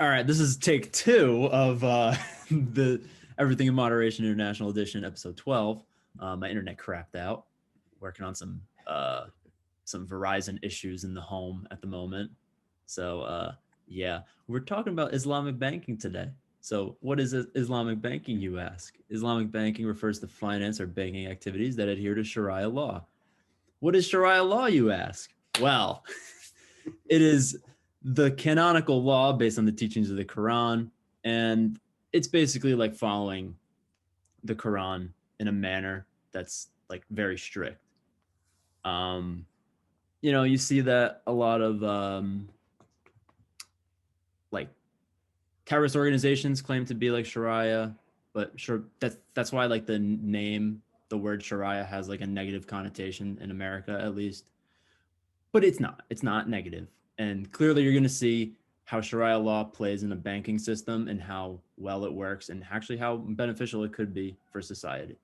All right, this is take two of the Everything in Moderation International Edition, episode 12. My internet crapped out. Working on some Verizon issues in the home at the moment. So yeah, we're talking about Islamic banking today. So what is Islamic banking, you ask? Islamic banking refers to finance or banking activities that adhere to Sharia law. What is Sharia law, you ask? Well, it is the canonical law based on the teachings of the Quran, and it's basically like following the Quran in a manner that's like very strict. Um, you see that a lot of like terrorist organizations claim to be like Sharia, but sure that's why like the name, the word Sharia has like a negative connotation in America at least. But it's not. It's not negative. And clearly, you're going to see how Sharia law plays in a banking system and how well it works and actually how beneficial it could be for society.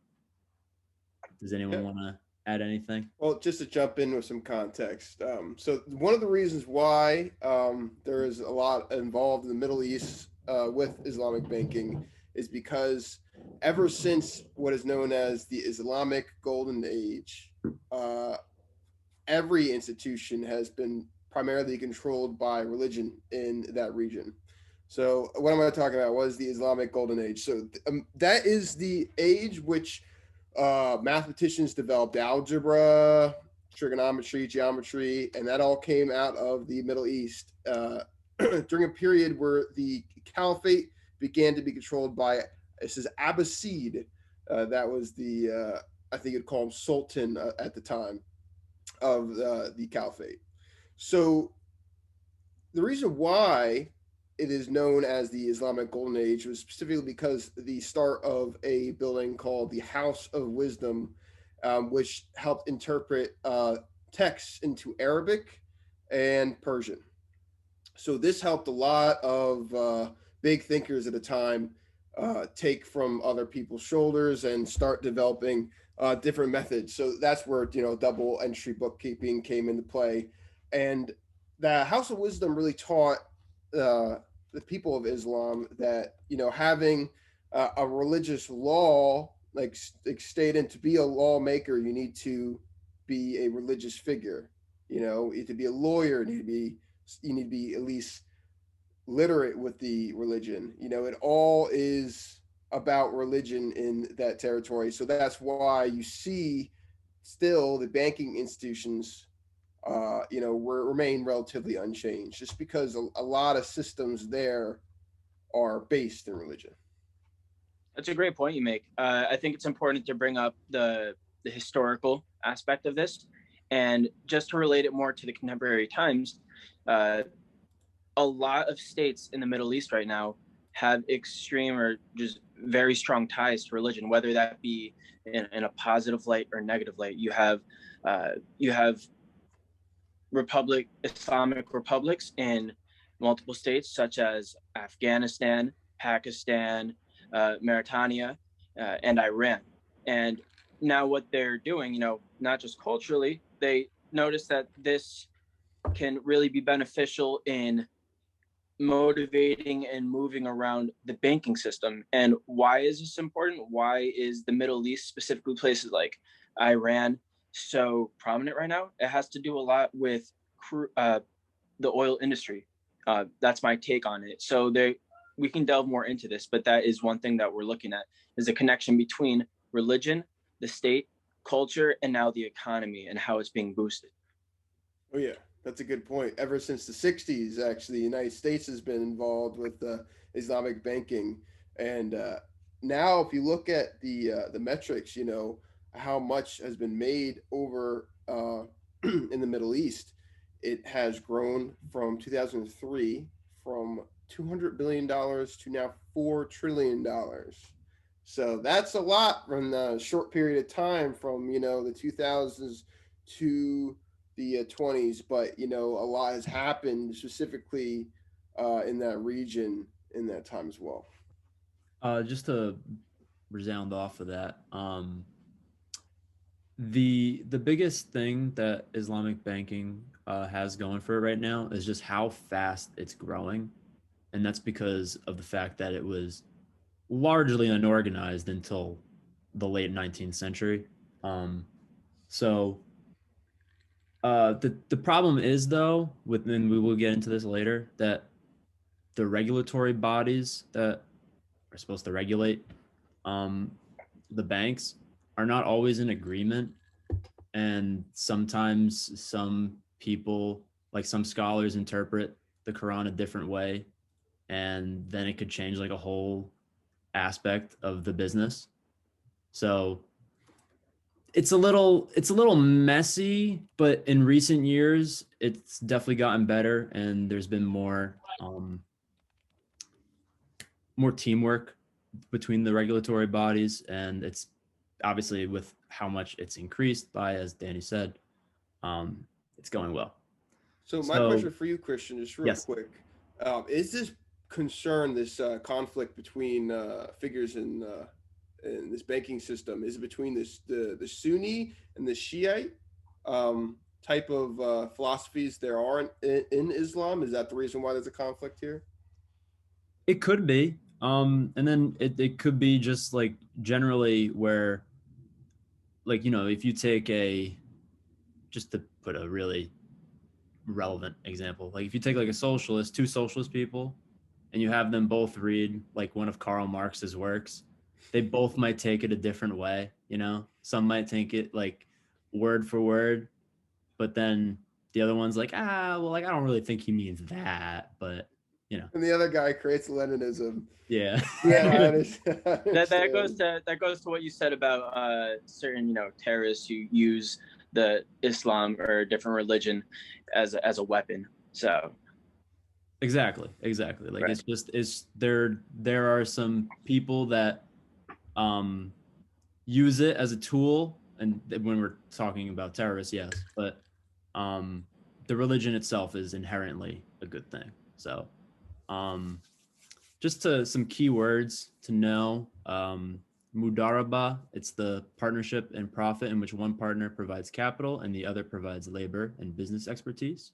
Does anyone Yeah. want to add anything? Well, just to jump in with some context. So, one of the reasons why there is a lot involved in the Middle East with Islamic banking is because ever since what is known as the Islamic Golden Age, uh, every institution has been primarily controlled by religion in that region. So, what am I talking about? What is the Islamic Golden Age? So, that is the age which mathematicians developed algebra, trigonometry, geometry, and that all came out of the Middle East during a period where the caliphate began to be controlled by, this is Abbasid. That was I think you'd call him Sultan at the time of the caliphate. So the reason why it is known as the Islamic Golden Age was specifically because the start of a building called the House of Wisdom, which helped interpret texts into Arabic and Persian. So this helped a lot of big thinkers at the time take from other people's shoulders and start developing different methods. So that's where double entry bookkeeping came into play, and the House of Wisdom really taught uh, the people of Islam that having a religious law like stated to be a lawmaker, you need to be a religious figure. You need to be a lawyer. You need to be at least literate with the religion. It all is about religion in that territory. So that's why you see still the banking institutions remain relatively unchanged, just because a lot of systems there are based in religion. That's a great point you make. I think it's important to bring up the historical aspect of this, and just to relate it more to the contemporary times. Uh, a lot of states in the Middle East right now have extreme or just very strong ties to religion, whether that be in a positive light or negative light. You have Islamic republics in multiple states, such as Afghanistan, Pakistan, Mauritania, and Iran. And now what they're doing, not just culturally, they notice that this can really be beneficial in motivating and moving around the banking system. And why is this important? Why is the Middle East, specifically places like Iran, so prominent right now? It has to do a lot with the oil industry. That's my take on it. So we can delve more into this, but that is one thing that we're looking at, is a connection between religion, the state, culture, and now the economy and how it's being boosted. Oh yeah, that's a good point. Ever since the '60s, actually, the United States has been involved with Islamic banking, and now if you look at the metrics, how much has been made over in the Middle East. It has grown from 2003 from $200 billion to now $4 trillion. So that's a lot from a short period of time, from the 2000s to the 20s. But a lot has happened specifically in that region in that time as well. Just to resound off of that, the biggest thing that Islamic banking has going for it right now is just how fast it's growing. And that's because of the fact that it was largely unorganized until the late 19th century. So the problem is, though, and we will get into this later, that the regulatory bodies that are supposed to regulate um, the banks are not always in agreement. And sometimes some people, like some scholars, interpret the Quran a different way. And then it could change like a whole aspect of the business. So it's a little messy, but in recent years it's definitely gotten better, and there's been more teamwork between the regulatory bodies, and it's obviously with how much it's increased by, as Danny said, it's going well. So my So question for you, Christian, just real yes, quick, is this concern, this conflict between figures in this banking system, is it between the Sunni and the Shiite type of philosophies there are in Islam? Is that the reason why there's a conflict here? it could be. And then it could be just like generally where, like, if you take just to put a really relevant example, like if you take like two socialist people, and you have them both read like one of Karl Marx's works, they both might take it a different way. Some might take it like word for word, but then the other one's like, well, like I don't really think he means that, but And the other guy creates Leninism. yeah. Yeah, I understand. That goes to what you said about certain terrorists who use the Islam or a different religion as a weapon. So Exactly. Like right. it's there are some people that use it as a tool, and when we're talking about terrorists, yes, but the religion itself is inherently a good thing. So just to some key words to know. Mudaraba, it's the partnership and profit in which one partner provides capital and the other provides labor and business expertise.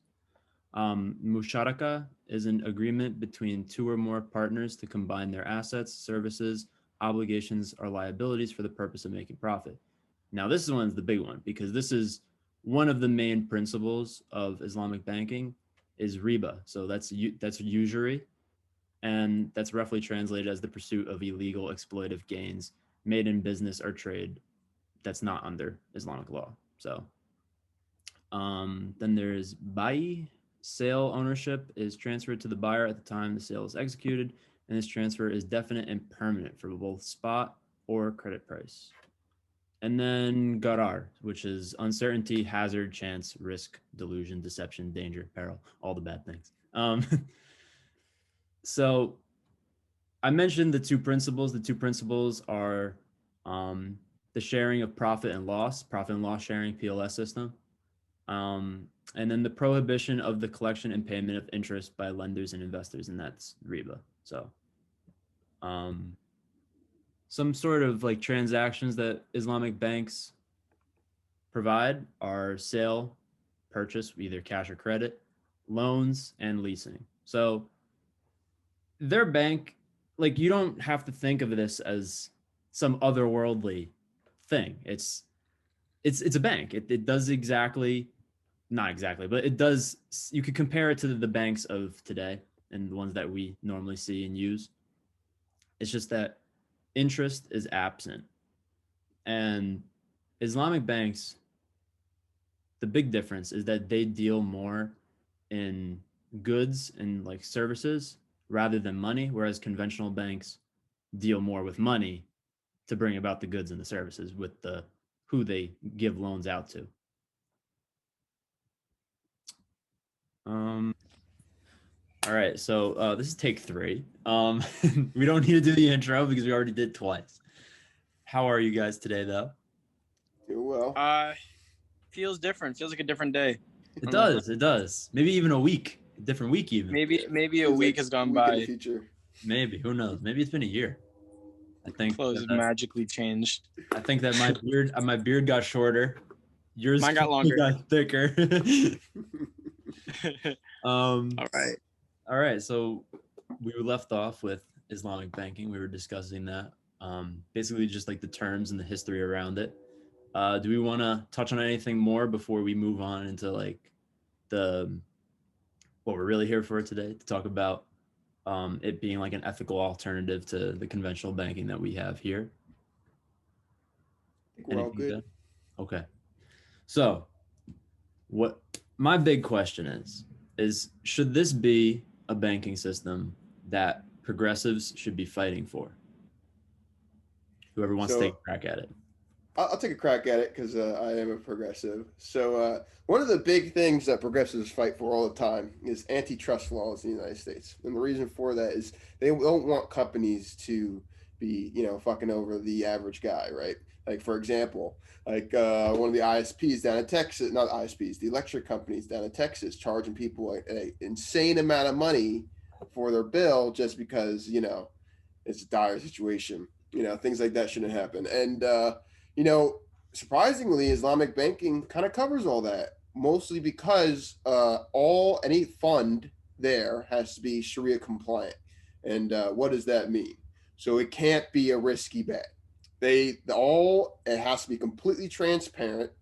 Musharaka is an agreement between two or more partners to combine their assets, services, obligations, or liabilities for the purpose of making profit. Now, this one's the big one, because this is one of the main principles of Islamic banking is riba. So that's usury, and that's roughly translated as the pursuit of illegal exploitive gains made in business or trade that's not under Islamic law. So then there's bai. Sale ownership is transferred to the buyer at the time the sale is executed, and this transfer is definite and permanent for both spot or credit price. And then garar, which is uncertainty, hazard, chance, risk, delusion, deception, danger, peril, all the bad things. So I mentioned the two principles. The two principles are the sharing of profit and loss sharing, PLS system. And then the prohibition of the collection and payment of interest by lenders and investors, and that's riba. So some sort of like transactions that Islamic banks provide are sale, purchase, either cash or credit, loans, and leasing. So their bank, like, you don't have to think of this as some otherworldly thing. It's a bank. It does exactly, not exactly, but it does. You could compare it to the banks of today and the ones that we normally see and use. It's just that interest is absent. And Islamic banks, the big difference is that they deal more in goods and like services rather than money, whereas conventional banks deal more with money to bring about the goods and the services with the who they give loans out to. All right, so this is take 3. We don't need to do the intro because we already did twice. How are you guys today, though? Do well. Feels different. Feels like a different day. It does. It does. Maybe even a week, a different week, even. Maybe a week has gone by. Maybe, who knows? Maybe it's been a year. I think clothes have magically changed. I think that my beard got shorter. Yours Mine got longer. Got thicker. All right. All right. So we left off with Islamic banking. We were discussing that. Basically just like the terms and the history around it. Do we want to touch on anything more before we move on into like the what we're really here for today to talk about it being like an ethical alternative to the conventional banking that we have here? I think we're all Anything good. Okay. So, what my big question is should this be a banking system that progressives should be fighting for? Whoever wants to take So a crack at it. I'll take a crack at it because I am a progressive. So one of the big things that progressives fight for all the time is antitrust laws in the United States, and the reason for that is they don't want companies to be, fucking over the average guy, right? Like for example, like one of the ISPs down in Texas, not ISPs, the electric companies down in Texas, charging people an insane amount of money for their bill just because it's a dire situation. Things like that shouldn't happen, and you know, surprisingly, Islamic banking kind of covers all that, mostly because any fund there has to be Sharia compliant. And what does that mean? So it can't be a risky bet. It has to be completely transparent.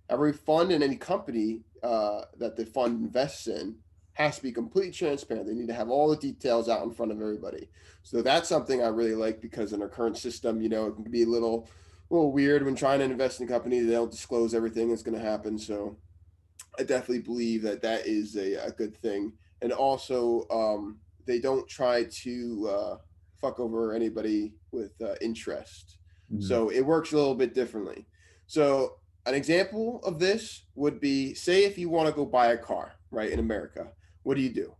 Every fund and any company that the fund invests in has to be completely transparent. They need to have all the details out in front of everybody. So that's something I really like because in our current system, it can be a little weird when trying to invest in a company. They don't disclose everything that's going to happen. So I definitely believe that is a good thing. And also, they don't try to fuck over anybody with interest. Mhm. So it works a little bit differently. So an example of this would be, say, if you want to go buy a car, right, in America, what do you do?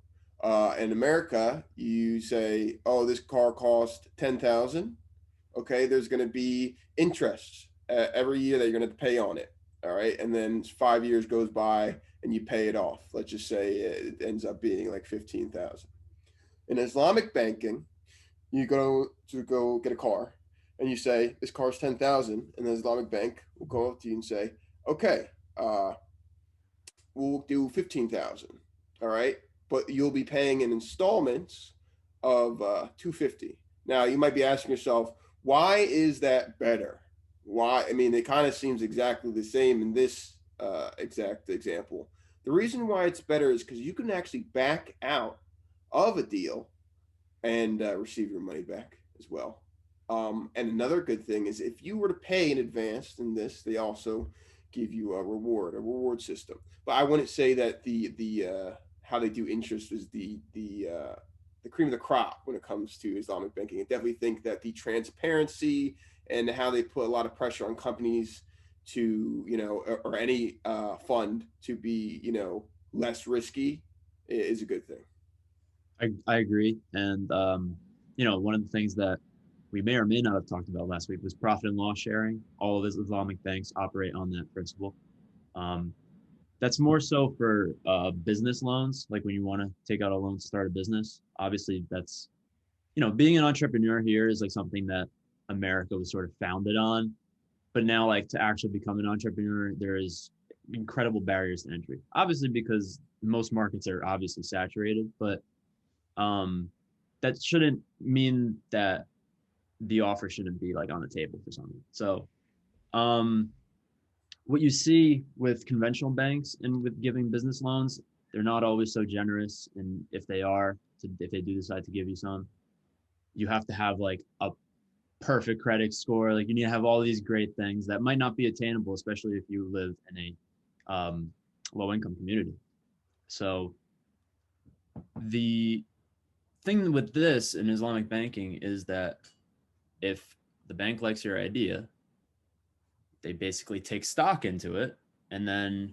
In America, you say, oh, this car cost 10,000. Okay, there's going to be interest every year that you're going to pay on it. All right, and then 5 years goes by and you pay it off. Let's just say it ends up being like 15,000. In Islamic banking, you go get a car, and you say this car's 10,000, and the Islamic bank will go up to you and say, okay, we'll do 15,000. All right, but you'll be paying in installments of 250. Now you might be asking yourself, why is that better? Why? I mean, it kind of seems exactly the same in this exact example. The reason why it's better is because you can actually back out of a deal and receive your money back as well. And another good thing is if you were to pay in advance in this, they also give you a reward system. But I wouldn't say that the how they do interest is the cream of the crop when it comes to Islamic banking. I definitely think that the transparency and how they put a lot of pressure on companies to, or any fund to be, less risky is a good thing. I agree. And, one of the things that we may or may not have talked about last week was profit and loss sharing. All of Islamic banks operate on that principle. Um, that's more so for business loans, like when you want to take out a loan to start a business. Obviously, that's, being an entrepreneur here is like something that America was sort of founded on. But now, like to actually become an entrepreneur, there is incredible barriers to entry. Obviously, because most markets are obviously saturated, but that shouldn't mean that the offer shouldn't be like on the table for someone. So, what you see with conventional banks and with giving business loans, they're not always so generous. And if they if they do decide to give you some, you have to have like a perfect credit score. Like you need to have all these great things that might not be attainable, especially if you live in a low income community. So the thing with this in Islamic banking is that if the bank likes your idea, they basically take stock into it, and then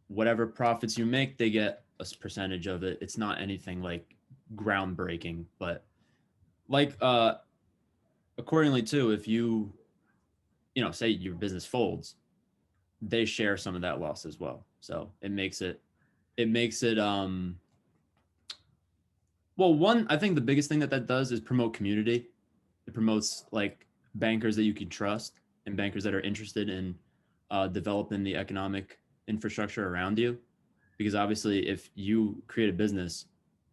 whatever profits you make, they get a percentage of it. It's not anything like groundbreaking, but like accordingly too, if you say your business folds, they share some of that loss as well. So it makes it well, one, I think the biggest thing that does is promote community. It promotes like bankers that you can trust and bankers that are interested in developing the economic infrastructure around you. Because obviously, if you create a business,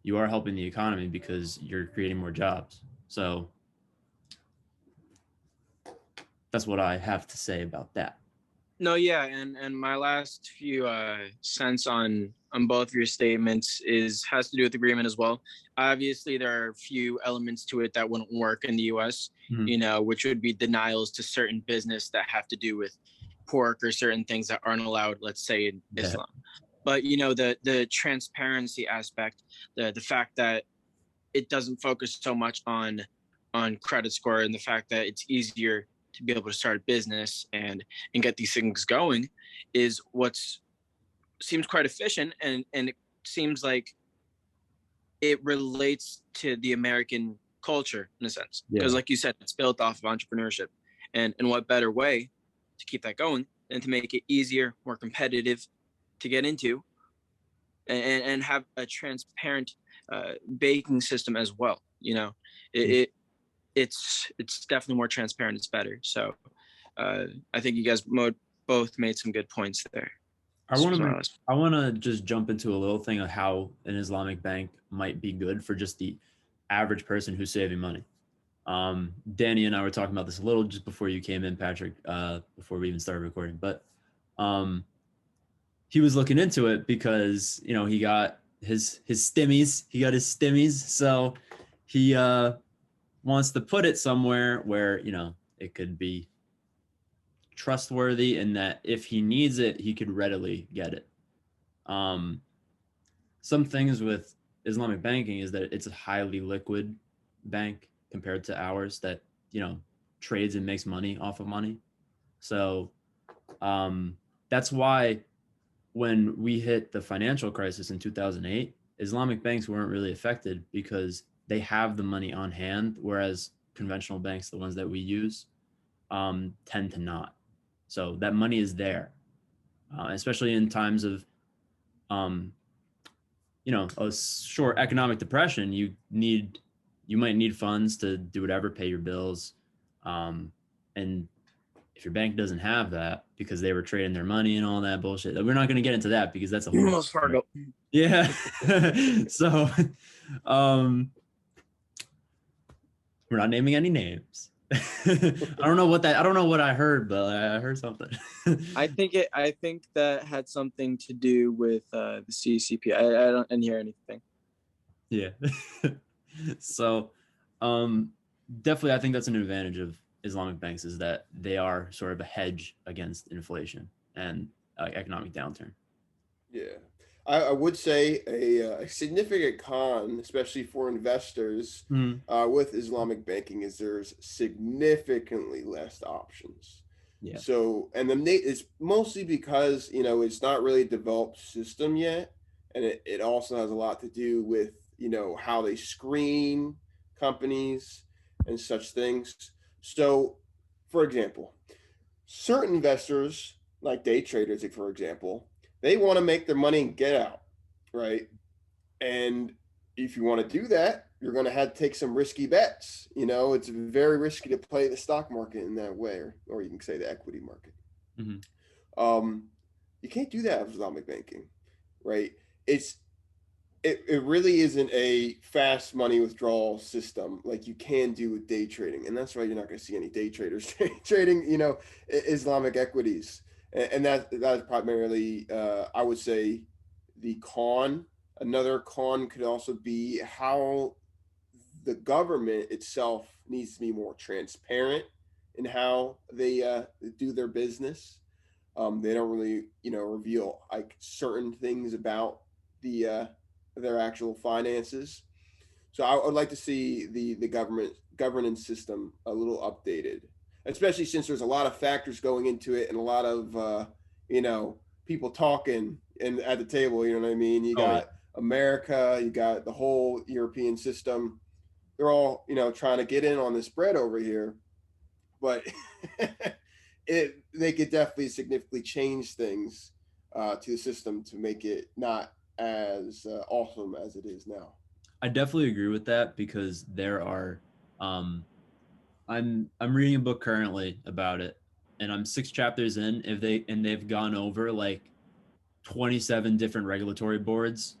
you are helping the economy because you're creating more jobs. So that's what I have to say about that. No, yeah, and my last few cents on both of your statements has to do with agreement as well. Obviously, there are a few elements to it that wouldn't work in the U.S. Which would be denials to certain business that have to do with pork or certain things that aren't allowed, let's say, in Islam. But the transparency aspect, the fact that it doesn't focus so much on credit score, and the fact that it's easier to be able to start a business and get these things going is what's seems quite efficient, and it seems like it relates to the American culture in a sense, because like you said, it's built off of entrepreneurship, and what better way to keep that going than to make it easier, more competitive to get into, and have a transparent banking system as well. It's definitely more transparent. It's better. So I think you guys both made some good points there. I want to just jump into a little thing of how an Islamic bank might be good for just the average person who's saving money. Danny and I were talking about this a little just before you came in, Patrick, before we even started recording. But he was looking into it because, he got his stimmies. He got his stimmies. So he wants to put it somewhere where, it could be trustworthy, and that if he needs it, he could readily get it. Some things with Islamic banking is that it's a highly liquid bank compared to ours that, trades and makes money off of money. So that's why when we hit the financial crisis in 2008, Islamic banks weren't really affected because they have the money on hand, whereas conventional banks, the ones that we use, tend to not. So that money is there, especially in times of, a short economic depression. You might need funds to do whatever, pay your bills. And if your bank doesn't have that because they were trading their money and all that bullshit, we're not going to get into that because that's a whole Wells Fargo. Yeah. So, we're not naming any names. I don't know what I heard, but I heard something. I think that had something to do with the CCP. I didn't hear anything. Yeah. So, definitely, I think that's an advantage of Islamic banks, is that they are sort of a hedge against inflation and economic downturn. Yeah. I would say a significant con, especially for investors with Islamic banking, is there's significantly less options. Yeah. So, and it's mostly because, it's not really a developed system yet. And it also has a lot to do with, how they screen companies and such things. So, for example, certain investors, like day traders, for example, they want to make their money and get out, right? And if you want to do that, you're going to have to take some risky bets. It's very risky to play the stock market in that way, or you can say the equity market. Mm-hmm. You can't do that with Islamic banking, right? It really isn't a fast money withdrawal system like you can do with day trading. And that's why you're not going to see any day traders trading, Islamic equities. And that is primarily, I would say, the con. Another con could also be how the government itself needs to be more transparent in how they do their business. They don't really, reveal like certain things about their actual finances. So I would like to see the governance system a little updated, especially since there's a lot of factors going into it and a lot of people talking at the table. You know what I mean? You got America, you got the whole European system. They're all trying to get in on this bread over here, but they could definitely significantly change things to the system to make it not as awesome as it is now. I definitely agree with that, because there are I'm reading a book currently about it, and I'm 6 chapters in. They've gone over like 27 different regulatory boards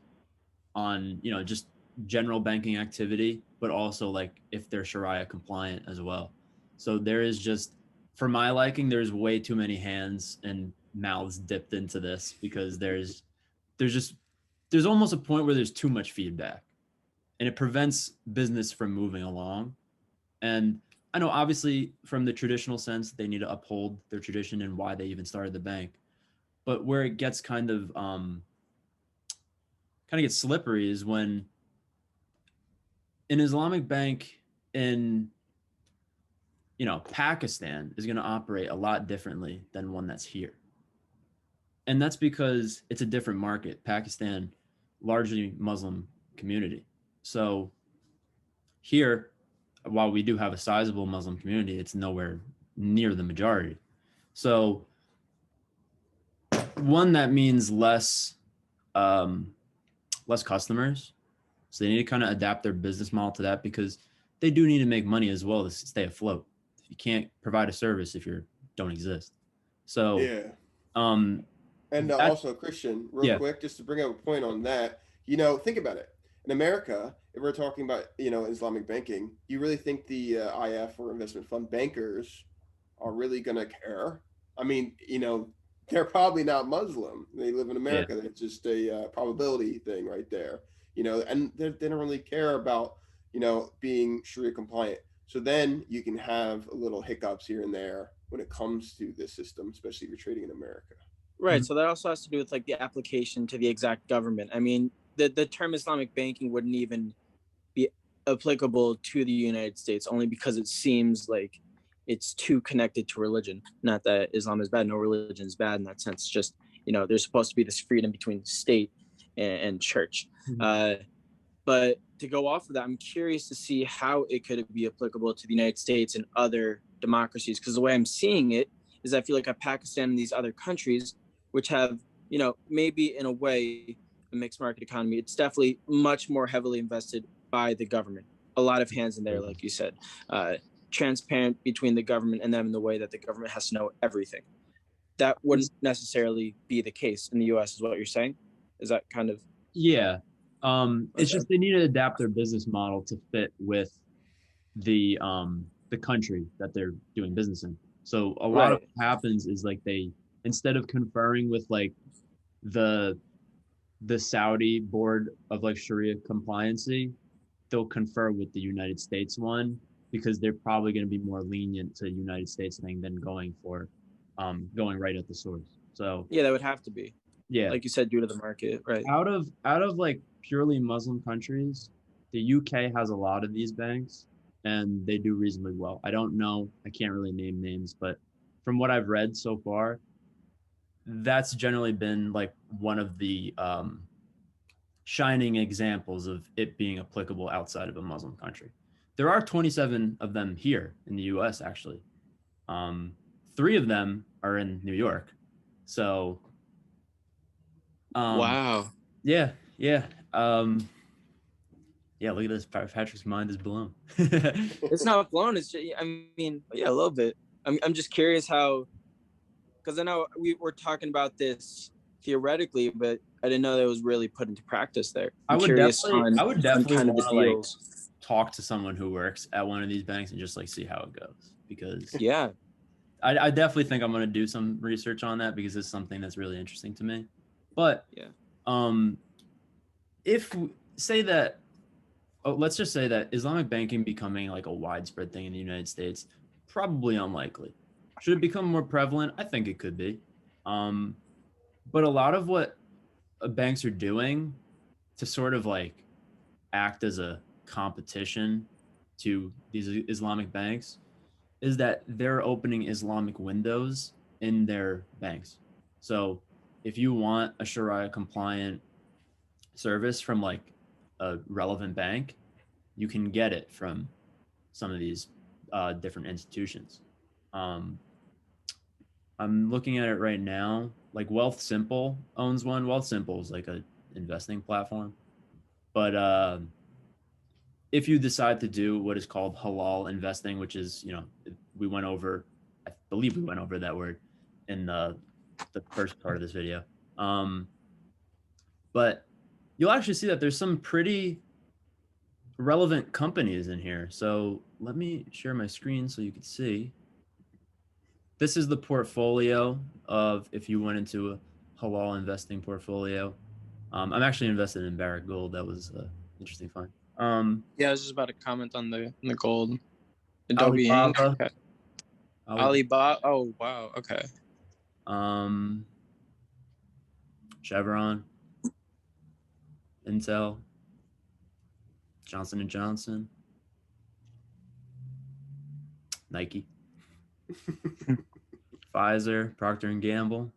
on, just general banking activity, but also like if they're Sharia compliant as well. So there is just, for my liking, there's way too many hands and mouths dipped into this, because there's almost a point where there's too much feedback, and it prevents business from moving along. And I know obviously from the traditional sense, they need to uphold their tradition and why they even started the bank. But where it gets kind of gets slippery is when an Islamic bank in Pakistan is going to operate a lot differently than one that's here. And that's because it's a different market. Pakistan, largely Muslim community. So here, while we do have a sizable Muslim community, it's nowhere near the majority. So one, that means less customers. So they need to kind of adapt their business model to that, because they do need to make money as well to stay afloat. You can't provide a service if you don't exist. So yeah. And also, Christian, real quick, just to bring up a point on that, think about it. In America, if we're talking about, Islamic banking, you really think the IF or investment fund bankers are really going to care? I mean, they're probably not Muslim. They live in America. Yeah. That's just a probability thing right there, and they don't really care about, being Sharia compliant. So then you can have a little hiccups here and there when it comes to this system, especially if you're trading in America. Right. So that also has to do with like the application to the exact government. I mean, the term Islamic banking wouldn't even be applicable to the United States, only because it seems like it's too connected to religion. Not that Islam is bad. No religion is bad in that sense. Just, there's supposed to be this freedom between state and church. Mm-hmm. But to go off of that, I'm curious to see how it could be applicable to the United States and other democracies. Because the way I'm seeing it is I feel like Pakistan and these other countries, which have, maybe in a way, a mixed market economy, it's definitely much more heavily invested by the government. A lot of hands in there, like you said, transparent between the government and them in the way that the government has to know everything. That wouldn't necessarily be the case in the US, is what you're saying? Is that kind of? Yeah. It's just they need to adapt their business model to fit with the country that they're doing business in. So a lot of what happens is like they, instead of conferring with like the Saudi board of like Sharia compliancy, they'll confer with the United States one, because they're probably going to be more lenient to the United States thing than going right at the source. So yeah, that would have to be. Yeah, like you said, due to the market, right? Out of like purely Muslim countries, the UK has a lot of these banks, and they do reasonably well. I don't know, I can't really name names, but from what I've read so far, that's generally been like one of the shining examples of it being applicable outside of a Muslim country. There are 27 of them here in the US, actually. 3 of them are in New York. So wow. Yeah. Yeah, look at this. Patrick's mind is blown. It's not blown. It's just, a little bit. I'm just curious how, because I know we were talking about this theoretically, but I didn't know that it was really put into practice there. I would definitely want to like talk to someone who works at one of these banks and just like see how it goes, because I definitely think I'm going to do some research on that, because it's something that's really interesting to me. But if say that, let's just say that Islamic banking becoming like a widespread thing in the United States, probably unlikely. Should it become more prevalent? I think it could be. But a lot of what banks are doing to sort of like act as a competition to these Islamic banks is that they're opening Islamic windows in their banks. So if you want a Sharia compliant service from like a relevant bank, you can get it from some of these different institutions. I'm looking at it right now. Like Wealth Simple owns one. Wealth Simple is like a investing platform. But if you decide to do what is called halal investing, which is, I believe we went over that word in the first part of this video. But you'll actually see that there's some pretty relevant companies in here. So let me share my screen so you can see. This is the portfolio of if you went into a halal investing portfolio. I'm actually invested in Barrick Gold. That was interesting find. Yeah, I was just about to comment on the gold. Adobe Inc. Alibaba. Okay. Alibaba. Oh wow. Okay. Chevron, Intel, Johnson and Johnson, Nike, Pfizer, Procter and Gamble.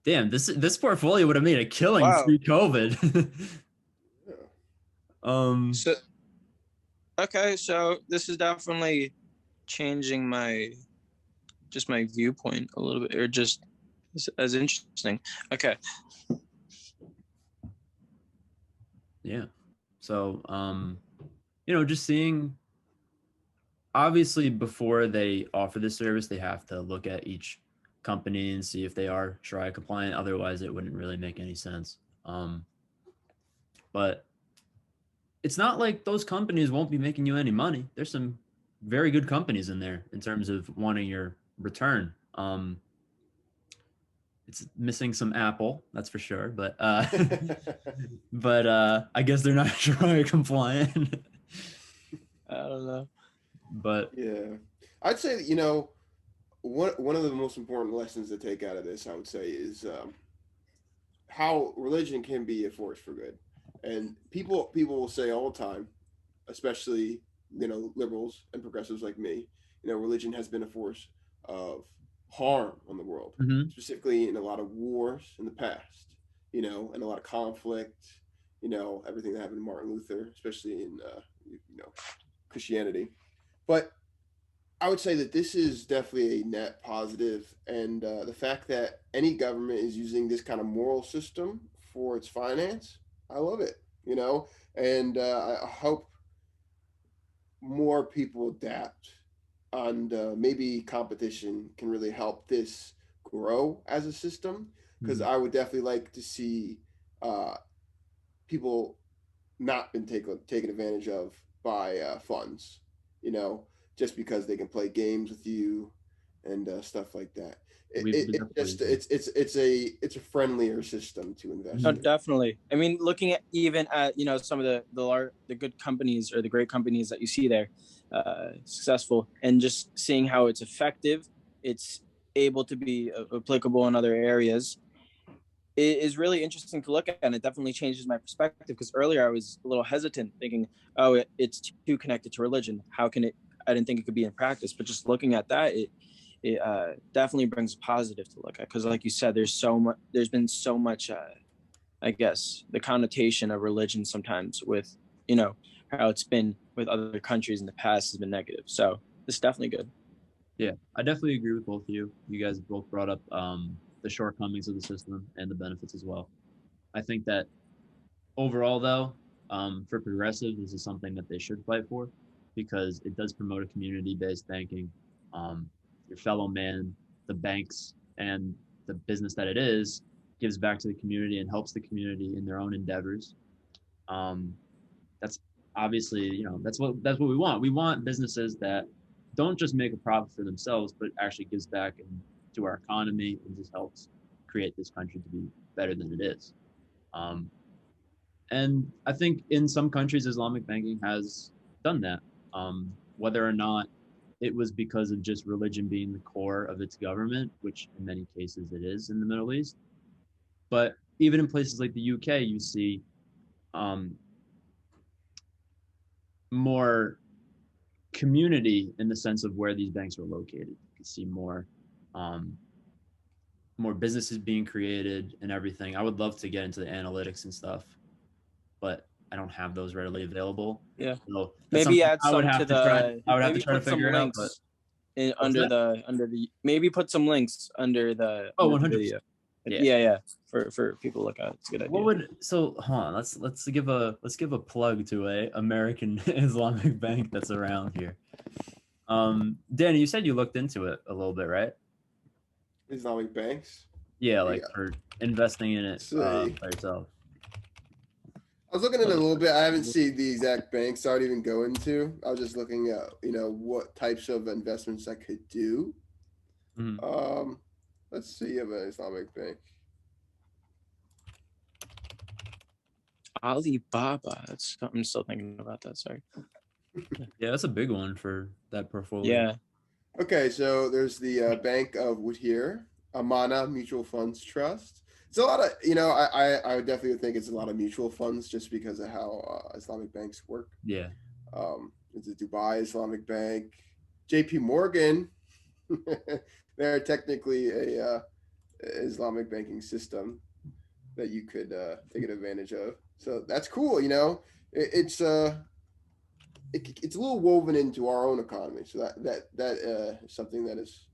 Damn, this portfolio would have made a killing Wow. pre-COVID. So, okay, so this is definitely changing my viewpoint a little bit, or just as interesting. Okay. Yeah. So, just seeing, obviously before they offer this service, they have to look at each company and see if they are Sharia compliant. Otherwise, it wouldn't really make any sense. But it's not like those companies won't be making you any money. There's some very good companies in there in terms of wanting your return. It's missing some Apple, that's for sure. But I guess they're not Sharia compliant. I don't know. But yeah, I'd say that, one of the most important lessons to take out of this, I would say, is how religion can be a force for good. And people will say all the time, especially liberals and progressives like me, religion has been a force of harm on the world, specifically in a lot of wars in the past, and a lot of conflict, everything that happened to Martin Luther, especially in Christianity. But I would say that this is definitely a net positive, and the fact that any government is using this kind of moral system for its finance, I love it. And I hope more people adapt, and maybe competition can really help this grow as a system. Because I would definitely like to see people not been taken advantage of by funds, just because they can play games with you and stuff like that. It's a friendlier system to invest Oh, in. definitely. I mean, looking at even at some of the good companies or the great companies that you see there, successful, and just seeing how it's effective, it's able to be applicable in other areas. It is really interesting to look at, and it definitely changes my perspective, because earlier I was a little hesitant, thinking, oh, it's too connected to religion. How can it? I didn't think it could be in practice, but just looking at that, it definitely brings positive to look at, because like you said, there's been so much I guess the connotation of religion sometimes with how it's been with other countries in the past has been negative. So it's definitely good. Yeah, I definitely agree with both of you. You guys both brought up the shortcomings of the system and the benefits as well. I think that overall, though, for progressives, this is something that they should fight for, because it does promote a community-based banking. Your fellow man, the banks, and the business that it is gives back to the community and helps the community in their own endeavors. That's obviously, that's what we want. We want businesses that don't just make a profit for themselves, but actually gives back to our economy and just helps create this country to be better than it is. And I think in some countries, Islamic banking has done that. Whether or not it was because of just religion being the core of its government, which in many cases it is in the Middle East. But even in places like the UK, you see more community in the sense of where these banks are located. You can see more businesses being created and everything. I would love to get into the analytics and stuff, but I don't have those readily available. Yeah. So maybe add some to the. I would have maybe to try to put some figure it out. links under the. Maybe put some links under the. Oh, under the 100%. video. Yeah. Yeah. For people to look at, it's a good idea. Hold on, let's give a plug to a American Islamic bank that's around here. Danny, you said you looked into it a little bit, right? Islamic banks. Yeah, for investing in it by yourself. I was looking at it a little bit. I haven't seen the exact banks I'd even go into. I was just looking at, what types of investments I could do. Mhm. Let's see of an Islamic bank. Alibaba. I'm still thinking about that. Sorry. Yeah, that's a big one for that portfolio. Yeah. Okay, so there's the Bank of Wahir, Amana Mutual Funds Trust. It's a lot of, I would definitely think it's a lot of mutual funds just because of how Islamic banks work. Yeah. It's a Dubai Islamic Bank, JP Morgan. They're technically a Islamic banking system that you could take advantage of. So that's cool. It's it's a little woven into our own economy. So that is something that is,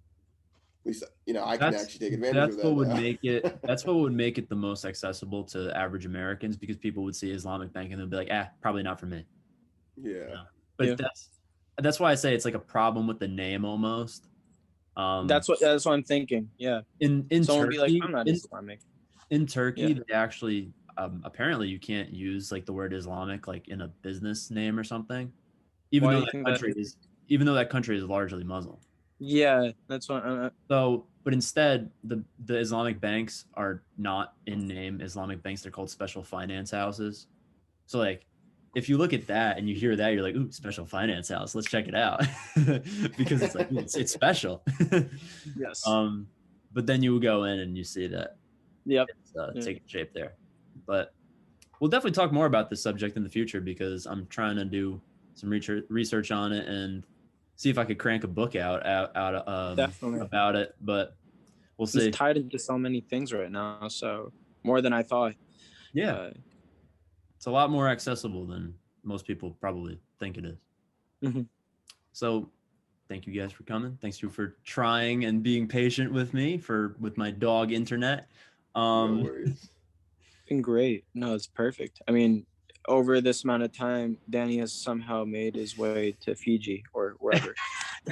at least I can actually take advantage of That's that. what would make it. That's what would make it the most accessible to average Americans, because people would see Islamic banking and they'd be like, probably not for me. Yeah. But that's why I say it's like a problem with the name almost. That's what I'm thinking. Yeah. In Someone Turkey, would be like, I'm not Islamic. In Turkey, they actually apparently you can't use like the word Islamic like in a business name or something, even though that country is largely Muslim. Yeah, that's what. But instead, the Islamic banks are not in name Islamic banks. They're called special finance houses. So like, if you look at that and you hear that, you're like, ooh, special finance house. Let's check it out because it's like it's special. Yes. But then you go in and you see that. Yep. It's taking shape there. But we'll definitely talk more about this subject in the future because I'm trying to do some research on it and see if I could crank a book out about it. But we'll see. It's tied into so many things right now, so more than I thought. Yeah, it's a lot more accessible than most people probably think it is. Mm-hmm. So thank you guys for coming. Thanks you for trying and being patient with me with my dog internet. No worries. It's been great. No, it's perfect. I mean, over this amount of time, Danny has somehow made his way to Fiji or wherever.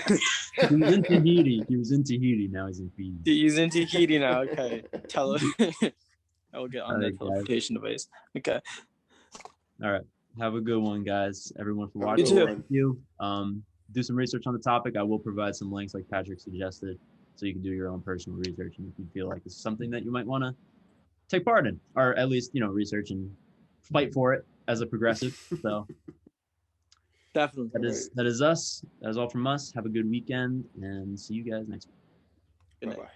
He was in Tahiti. He was in Tahiti. Now he's in Fiji. He's in Tahiti now. Okay. I will get on that teleportation device. Okay. All right. Have a good one, guys. Everyone for watching. Thank you. Do some research on the topic. I will provide some links like Patrick suggested, so you can do your own personal research. And if you feel like it's something that you might want to take part in, or at least, research and fight for it as a progressive. So definitely. That is us. That is all from us. Have a good weekend and see you guys next week. Bye-bye.